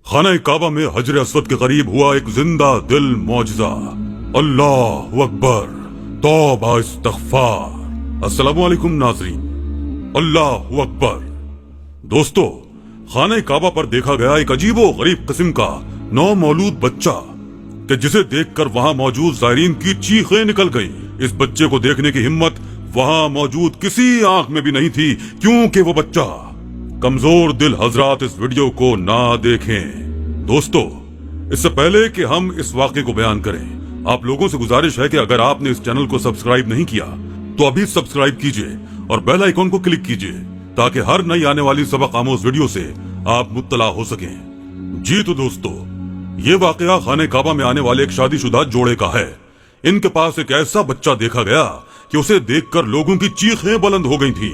खाना काबा में हजर अस्वद के करीब हुआ एक जिंदा दिल मौजज़ा। अल्लाह अकबर, तौबा इस्तग़फ़ार। अस्सलामु अलैकुम नाज़रीन, अल्लाह अकबर। दोस्तों, खाना काबा पर देखा गया एक अजीबो गरीब किस्म का नौमौलूद बच्चा कि जिसे देखकर वहां मौजूद ज़ायरीन की चीखें निकल गईं। इस बच्चे को देखने की हिम्मत वहां मौजूद किसी आंख में भी नहीं थी, क्योंकि वो बच्चा। कमजोर दिल हजरात इस वीडियो को ना देखें। दोस्तों, इससे पहले कि हम इस वाक़े को बयान करें, आप लोगों से गुजारिश है कि अगर आपने इस चैनल को सब्सक्राइब नहीं किया तो अभी सब्सक्राइब कीजिए और बेल आइकॉन को क्लिक कीजिए ताकि हर नई आने वाली सबक आमोज वीडियो से आप मुत्तला हो सकें। जी तो दोस्तों, ये वाकया खाने काबा में आने वाले एक शादीशुदा जोड़े का है। इनके पास एक ऐसा बच्चा देखा गया कि उसे देखकर लोगों की चीखें बुलंद हो गई थी।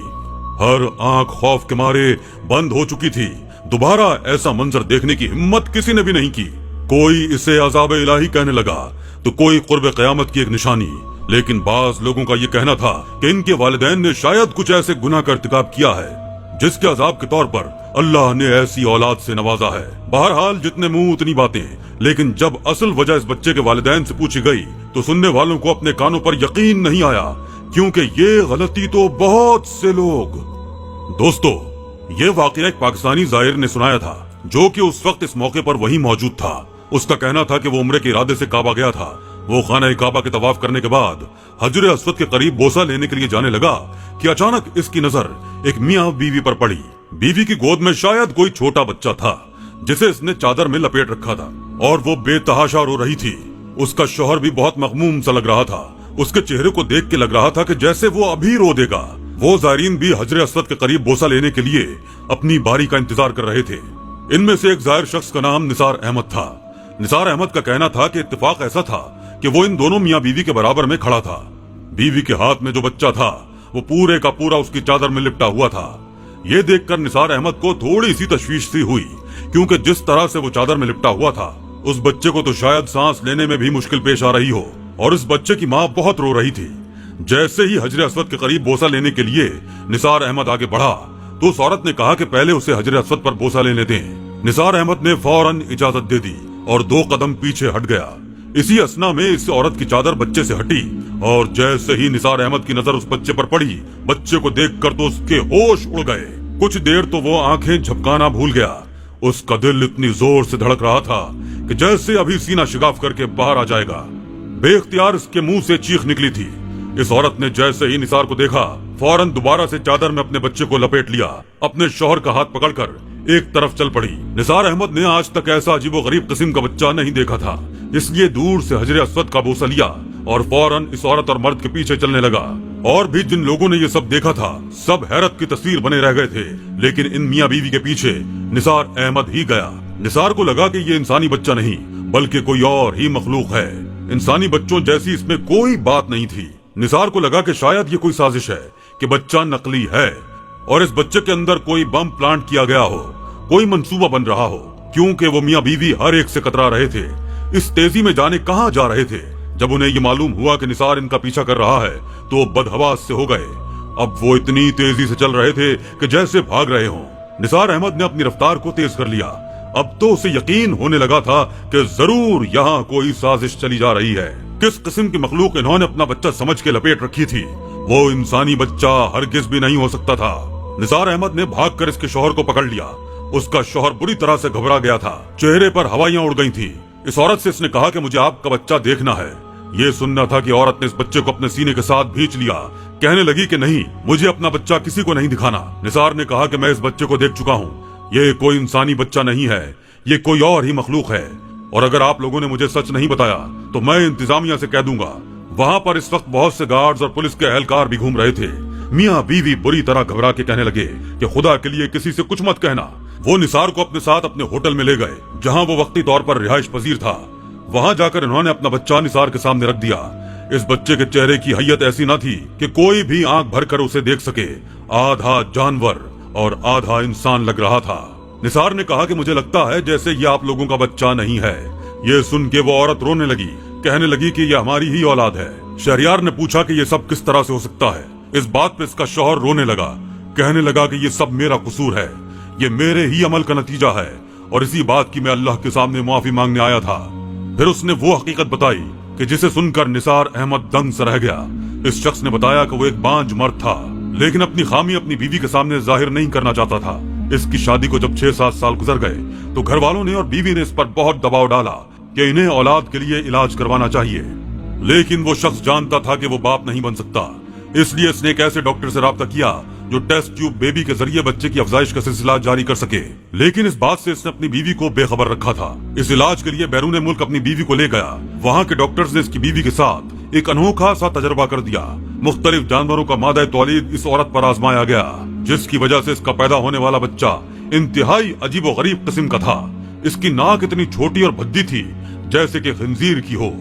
हर आंख खौफ के मारे बंद हो चुकी थी। दोबारा ऐसा मंजर देखने की हिम्मत किसी ने भी नहीं की। कोई इसे अज़ाब इलाही कहने लगा तो कोई कुर्ब क़यामत की एक निशानी। लेकिन बाज लोगों का ये कहना था कि इनके वालिदैन ने शायद कुछ ऐसे गुनाह का इर्तिकाब किया है जिसके अजाब के तौर पर अल्लाह ने ऐसी औलाद से नवाजा है। बहरहाल, जितने मुंह उतनी बातें। लेकिन जब असल वजह इस बच्चे के वालिदैन से पूछी गई तो सुनने वालों को अपने कानों पर यकीन नहीं आया, क्योंकि ये गलती तो बहुत से लोग। दोस्तों, ये वाकया एक पाकिस्तानी ज़ायर ने सुनाया था जो कि उस वक्त इस मौके पर वहीं मौजूद था। उसका कहना था कि वो उम्रे के इरादे से काबा गया था। वो खाना काबा के तवाफ करने के बाद हजर अस्वद के करीब बोसा लेने के लिए जाने लगा कि अचानक इसकी नजर एक मियाँ बीवी पर पड़ी। बीवी की गोद में शायद कोई छोटा बच्चा था जिसे इसने चादर में लपेट रखा था और वो बेतहाशा रो रही थी। उसका शौहर भी बहुत मखमूम सा लग रहा था। उसके चेहरे को देख के लग रहा था कि जैसे वो अभी रो देगा। वो ज़ायरीन भी हजर अस्वद के करीब बोसा लेने के लिए अपनी बारी का इंतजार कर रहे थे। इनमें से एक ज़ायर शख्स का नाम निसार अहमद था। निसार अहमद का कहना था कि इत्तेफाक ऐसा था कि वो इन दोनों मियाँ बीवी के बराबर में खड़ा था। बीवी के हाथ में जो बच्चा था वो पूरे का पूरा उसकी चादर में लिपटा हुआ था। ये देखकर निसार अहमद को थोड़ी सी तशवीश सी हुई, क्योंकि जिस तरह से वो चादर में लिपटा हुआ था उस बच्चे को तो शायद सांस लेने में भी मुश्किल पेश आ रही हो। और इस बच्चे की माँ बहुत रो रही थी। जैसे ही हजर अस्वद के करीब बोसा लेने के लिए निसार अहमद आगे बढ़ा तो उस औरत ने कहा कि पहले उसे हजर अस्वद पर बोसा लेने दें। निसार अहमद ने फौरन इजाजत दे दी और 2 कदम पीछे हट गया। इसी असना में इस औरत की चादर बच्चे से हटी और जैसे ही निसार अहमद की नजर उस बच्चे पर पड़ी, बच्चे को देखकर तो उसके होश उड़ गए। कुछ देर तो वो आंखें झपकाना भूल गया। उसका दिल इतनी जोर से धड़क रहा था कि जैसे अभी सीना शिगाफ करके बाहर आ जाएगा। बेख्तियार इसके मुंह से चीख निकली थी। इस औरत ने जैसे ही निसार को देखा फौरन दोबारा से चादर में अपने बच्चे को लपेट लिया। अपने शौहर का हाथ पकड़कर एक तरफ चल पड़ी। निसार अहमद ने आज तक ऐसा अजीबो गरीब किस्म का बच्चा नहीं देखा था, इसलिए दूर से हजर अस्वद का बोसा लिया और फौरन इस औरत और मर्द के पीछे चलने लगा। और भी जिन लोगों ने ये सब देखा था सब हैरत की तस्वीर बने रह गए थे। लेकिन इन मियाँ बीवी के पीछे निसार अहमद ही गया। निसार को लगा कि ये इंसानी बच्चा नहीं बल्कि कोई और ही मखलूक है। इंसानी बच्चों जैसी इसमें कोई बात नहीं थी। निसार को लगा कि शायद ये कोई साजिश है कि बच्चा नकली है और इस बच्चे के अंदर कोई बम प्लांट किया गया हो, कोई मंसूबा बन रहा हो, क्योंकि वो मियाँ बीवी हर एक से कतरा रहे थे। इस तेजी में जाने कहाँ जा रहे थे। जब उन्हें ये मालूम हुआ कि निसार इनका पीछा कर रहा है तो वो बदहवास से हो गए। अब वो इतनी तेजी से चल रहे थे कि जैसे भाग रहे हों। निसार अहमद ने अपनी रफ्तार को तेज कर लिया। अब तो उसे यकीन होने लगा था कि जरूर यहाँ कोई साजिश चली जा रही है। किस किस्म की मखलूक इन्होंने अपना बच्चा समझ के लपेट रखी थी। वो इंसानी बच्चा हरगिज भी नहीं हो सकता था। निसार अहमद ने भागकर इसके शौहर को पकड़ लिया। उसका शौहर बुरी तरह से घबरा गया था। चेहरे पर हवाइयां उड़ गई थी। इस औरत से इसने कहा कि मुझे आपका बच्चा देखना है। ये सुनना था कि औरत ने इस बच्चे को अपने सीने के साथ भींच लिया। कहने लगी कि नहीं, मुझे अपना बच्चा किसी को नहीं दिखाना। निसार ने कहा कि मैं इस बच्चे को देख चुका हूँ। ये कोई इंसानी बच्चा नहीं है, ये कोई और ही मखलूक है। और अगर आप लोगों ने मुझे सच नहीं बताया तो मैं इंतजामिया से कह दूंगा। वहाँ पर इस वक्त बहुत से गार्ड्स और पुलिस के एहलकार भी घूम रहे थे। मियाँ बीवी बुरी तरह घबरा के कहने लगे कि खुदा के लिए किसी से कुछ मत कहना। वो निसार को अपने साथ अपने होटल में ले गए जहाँ वो वक्ती तौर पर रिहाइश पजीर था। वहाँ जाकर इन्होंने अपना बच्चा निसार के सामने रख दिया। इस बच्चे के चेहरे की हैयत ऐसी न थी कि कोई भी आंख भर कर उसे देख सके। आधा जानवर और आधा इंसान लग रहा था। निसार ने कहा कि मुझे लगता है जैसे ये आप लोगों का बच्चा नहीं है। ये सुन के वो औरत रोने लगी, कहने लगी कि ये हमारी ही औलाद है। शहरियार ने पूछा कि ये सब किस तरह से हो सकता है। इस बात पे इसका शौहर रोने लगा। कहने लगा कि ये सब मेरा कसूर है, ये मेरे ही अमल का नतीजा है और इसी बात की मैं अल्लाह के सामने माफी मांगने आया था। फिर उसने वो हकीकत बताई कि जिसे सुनकर निसार अहमद दंग से रह गया। इस शख्स ने बताया कि वो एक बांझ मर्द था, लेकिन अपनी खामी अपनी बीवी के सामने जाहिर नहीं करना चाहता था। इसकी शादी को जब 6-7 साल गुजर गए तो घर वालों ने और बीवी ने इस पर बहुत दबाव डाला कि इन्हें औलाद के लिए इलाज करवाना चाहिए, लेकिन वो शख्स जानता था कि वो बाप नहीं बन सकता। इसलिए इसने एक ऐसे डॉक्टर से राब्ता किया जो टेस्ट ट्यूब बेबी के जरिए बच्चे की अफजाइश का सिलसिला जारी कर सके, लेकिन इस बात से इसने अपनी बीवी को बेखबर रखा था। इस इलाज के लिए बैरून मुल्क अपनी बीवी को ले गया। वहाँ के डॉक्टर्स ने इसकी बीवी के साथ एक अनोखा सा तजर्बा कर दिया। मुख्तलिफ जानवरों का मादा तौलीद इस औरत पर आजमाया गया, जिसकी वजह से इसका पैदा होने वाला बच्चा इंतहाई अजीब व गरीब किस्म का था। इसकी नाक इतनी छोटी और भद्दी थी जैसे कि खंजीर की हो।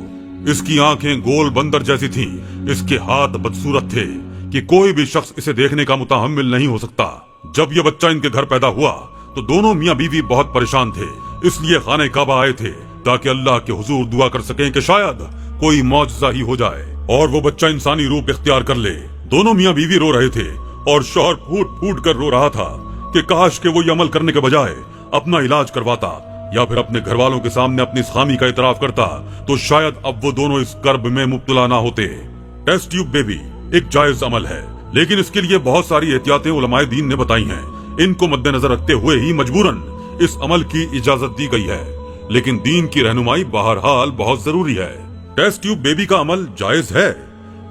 इसकी आंखें गोल बंदर जैसी थीं। इसके हाथ बदसूरत थे कि कोई भी शख्स इसे देखने का मुतहम्मिल नहीं हो सकता। जब यह बच्चा इनके घर पैदा हुआ तो दोनों मियाँ बीवी बहुत परेशान थे, इसलिए खाने काबा आए थे ताकि अल्लाह के हुजूर दुआ कर सकें कि शायद कोई मौजज़ा ही हो जाए और वो बच्चा इंसानी रूप इख्तियार कर ले। दोनों मियाँ बीवी रो रहे थे और शौहर फूट फूट कर रो रहा था कि काश के वो ये अमल करने के बजाय अपना इलाज करवाता या फिर अपने घर वालों के सामने अपनी इस खामी का इतराफ करता, तो शायद अब वो दोनों इस कर्ब में मुब्तला ना होते। टेस्ट ट्यूब बेबी एक जायज अमल है, लेकिन इसके लिए बहुत सारी एहतियातें उलमाए दीन ने बताई हैं। इनको मद्देनजर रखते हुए ही मजबूरन इस अमल की इजाजत दी गई है, लेकिन दीन की रहनुमाई बहरहाल बहुत जरूरी है। टेस्ट ट्यूब बेबी का अमल जायज है?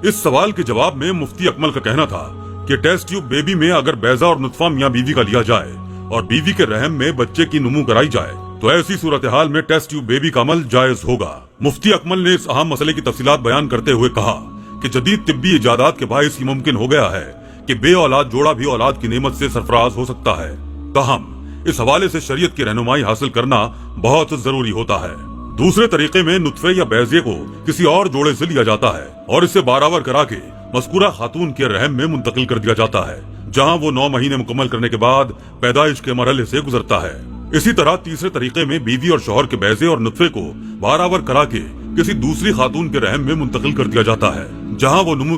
इस सवाल के जवाब में मुफ्ती अकमल का कहना था कि टेस्ट ट्यूब बेबी में अगर बैजा और नुतफा मियाँ बीवी का लिया जाए और बीवी के रहम में बच्चे की नुमू कराई जाए तो ऐसी सूरत हाल में टेस्ट ट्यूब बेबी का अमल जायज होगा। मुफ्ती अकमल ने इस अहम मसले की तफसीलात बयान करते हुए कहा कि जदीद तिब्बी इजादात के बायस ही मुमकिन हो गया है कि बे औलाद जोड़ा भी औलाद की नेमत से सरफराज हो सकता है। ताहम इस हवाले से शरीयत की रहनुमाई हासिल करना बहुत जरूरी होता है। दूसरे तरीके में नुतफे या बैजे को किसी और जोड़े से लिया जाता है और इसे बारावर करा के मज़कूरा खातून के रहम में मुंतकिल कर दिया जाता है, जहाँ वो 9 महीने मुकम्मल करने के बाद पैदाइश के मरहले से गुजरता है। इसी तरह तीसरे तरीके में बीवी और शौहर के बैजे और नुतफे को बारावर करा के किसी दूसरी खातून के रहम में मुंतकिल कर दिया जाता है, जहाँ वो नुमू